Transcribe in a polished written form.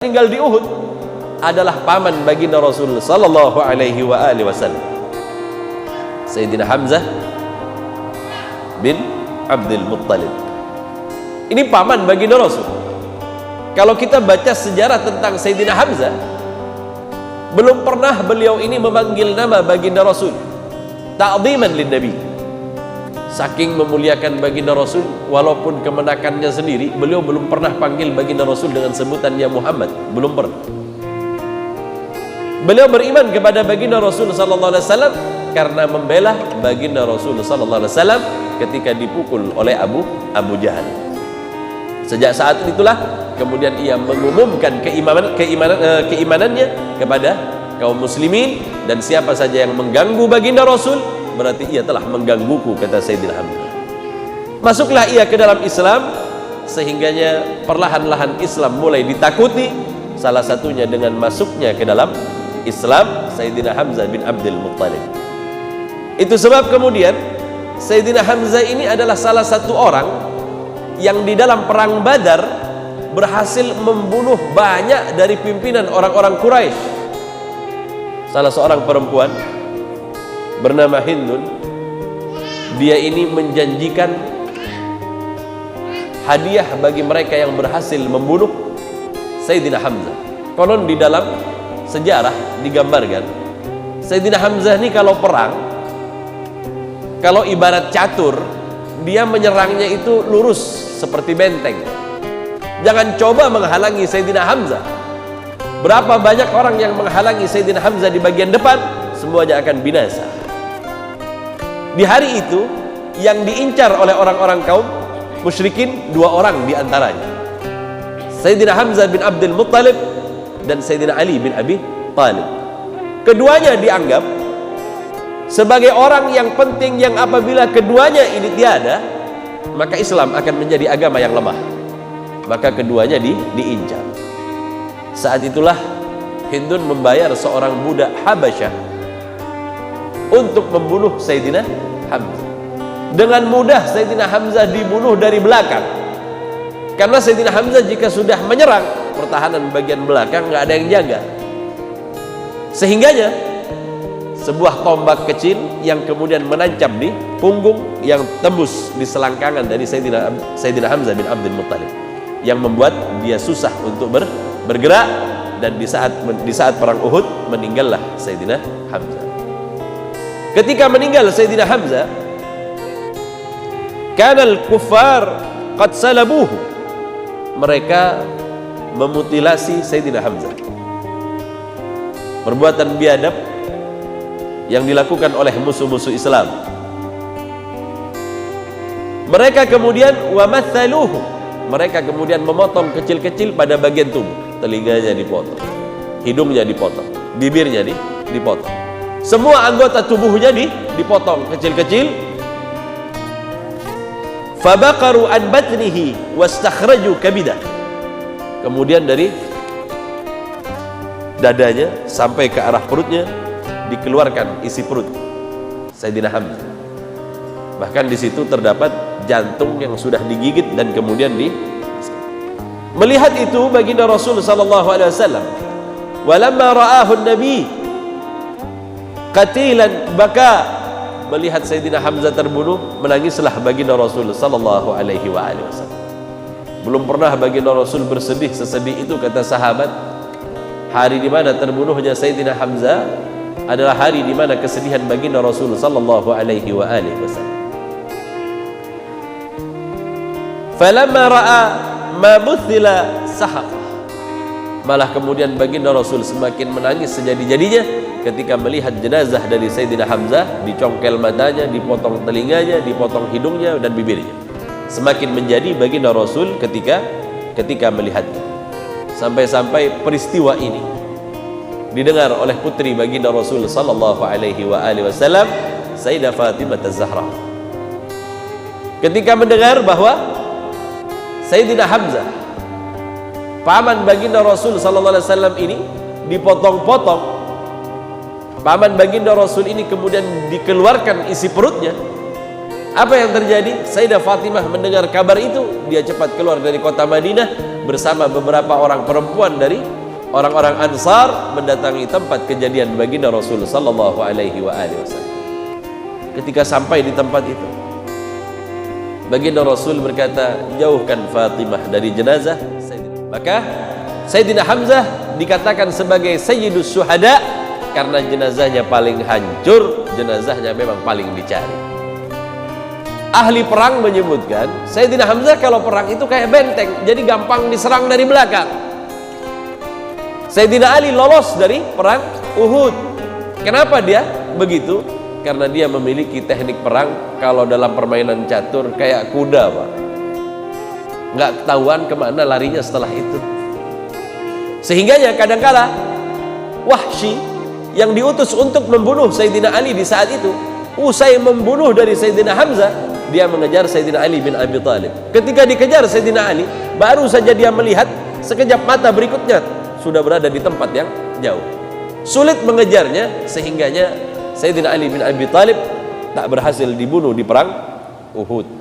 tinggal di Uhud adalah paman baginda Rasul sallallahu alaihi wa alihi wasallam, Sayyidina Hamzah bin Abdul Muttalib. Ini paman baginda Rasul. Kalau kita baca sejarah tentang Sayyidina Hamzah, belum pernah beliau ini memanggil nama baginda Rasul ta'dhiman lin Nabi. Saking memuliakan baginda Rasul, walaupun kemenakannya sendiri, beliau belum pernah panggil baginda Rasul dengan sebutan ya Muhammad, belum pernah. Beliau beriman kepada baginda Rasul sallallahu alaihi wasallam karena membela baginda Rasul sallallahu alaihi wasallam ketika dipukul oleh Abu Jahal. Sejak saat itulah kemudian ia mengumumkan keimanannya kepada kaum muslimin, dan siapa saja yang mengganggu baginda Rasul berarti ia telah menggangguku, kata Sayyidina Hamzah. Masuklah ia ke dalam Islam, sehingganya perlahan-lahan Islam mulai ditakuti, salah satunya dengan masuknya ke dalam Islam Sayyidina Hamzah bin Abdul Muttalib. Itu sebab kemudian Sayyidina Hamzah ini adalah salah satu orang yang di dalam perang Badar berhasil membunuh banyak dari pimpinan orang-orang Quraisy. Salah seorang perempuan bernama Hindun, dia ini menjanjikan hadiah bagi mereka yang berhasil membunuh Sayyidina Hamzah. Konon di dalam sejarah digambarkan Sayyidina Hamzah ini kalau perang, kalau ibarat catur, dia menyerangnya itu lurus seperti benteng. Jangan coba menghalangi Sayyidina Hamzah. Berapa banyak orang yang menghalangi Sayyidina Hamzah di bagian depan, semuanya akan binasa. Di hari itu yang diincar oleh orang-orang kaum musyrikin dua orang di antaranya, Sayyidina Hamzah bin Abdul Muttalib dan Sayyidina Ali bin Abi Thalib. Keduanya dianggap sebagai orang yang penting, yang apabila keduanya ini tiada, maka Islam akan menjadi agama yang lemah. Maka keduanya diincar. Saat itulah Hindun membayar seorang budak Habasyah untuk membunuh Sayyidina Hamzah. Dengan mudah Sayyidina Hamzah dibunuh dari belakang, karena Sayyidina Hamzah jika sudah menyerang, pertahanan bagian belakang nggak ada yang jaga. Sehingganya sebuah tombak kecil yang kemudian menancap di punggung, yang tembus di selangkangan dari Sayyidina Hamzah bin Abdul Muttalib, yang membuat dia susah untuk bergerak, dan di saat perang Uhud meninggallah Sayyidina Hamzah. Ketika meninggal Sayyidina Hamzah, kanal kuffar qad salabuhu, mereka memutilasi Sayyidina Hamzah. Perbuatan biadab yang dilakukan oleh musuh-musuh Islam. Mereka kemudian wamathaluhu, mereka kemudian memotong kecil-kecil pada bagian tubuh. Telinganya dipotong, hidungnya dipotong, bibirnya dipotong, semua anggota tubuhnya dipotong kecil-kecil. Fabaqaru an batnihi wastakhraju kabidah, kemudian dari dadanya sampai ke arah perutnya dikeluarkan isi perut Sayyidina Hamzah. Bahkan di situ terdapat jantung yang sudah digigit dan kemudian melihat itu baginda Rasul sallallahu alaihi wasallam, walamma ra'ahu an-nabi qatilan baka, melihat Sayyidina Hamzah terbunuh, menangislah baginda Rasul sallallahu alaihi wasallam. Belum pernah baginda Rasul bersedih sesedih itu, kata sahabat. Hari di mana terbunuhnya Sayyidina Hamzah adalah hari di mana kesedihan baginda Rasul sallallahu alaihi wasallam. Falamma ra'a ma buthila sahaq, malah kemudian baginda Rasul semakin menangis sejadi-jadinya ketika melihat jenazah dari Sayyidina Hamzah, dicongkel matanya, dipotong telinganya, dipotong hidungnya dan bibirnya. Semakin menjadi baginda Rasul ketika melihatnya. Sampai-sampai peristiwa ini didengar oleh putri baginda Rasul sallallahu alaihi wasallam, Sayyidah Fatimah Az-Zahra. Ketika mendengar bahwa Sayyidina Hamzah, paman baginda Rasul sallallahu alaihi wasallam ini dipotong-potong, paman baginda Rasul ini kemudian dikeluarkan isi perutnya, Apa yang terjadi? Sayyidah Fatimah mendengar kabar itu, dia cepat keluar dari kota Madinah bersama beberapa orang perempuan dari orang-orang Ansar mendatangi tempat kejadian baginda Rasul sallallahu alaihi wasallam. Ketika sampai di tempat itu, baginda Rasul berkata, jauhkan Fatimah dari jenazah. Maka Sayyidina Hamzah dikatakan sebagai Sayyidus Syuhada karena jenazahnya paling hancur, jenazahnya memang paling dicari. Ahli perang menyebutkan Sayyidina Hamzah kalau perang itu kayak benteng, jadi gampang diserang dari belakang. Sayyidina Ali lolos dari perang Uhud. Kenapa dia begitu? Karena dia memiliki teknik perang kalau dalam permainan catur kayak kuda, Pak. Nggak ketahuan kemana larinya setelah itu. Sehingganya kadangkala Wahsy yang diutus untuk membunuh Sayyidina Ali di saat itu, usai membunuh dari Sayyidina Hamzah, dia mengejar Sayyidina Ali bin Abi Thalib. Ketika dikejar Sayyidina Ali, baru saja dia melihat, sekejap mata berikutnya sudah berada di tempat yang jauh. Sulit mengejarnya, sehingganya Sayyidina Ali bin Abi Thalib tak berhasil dibunuh di perang Uhud.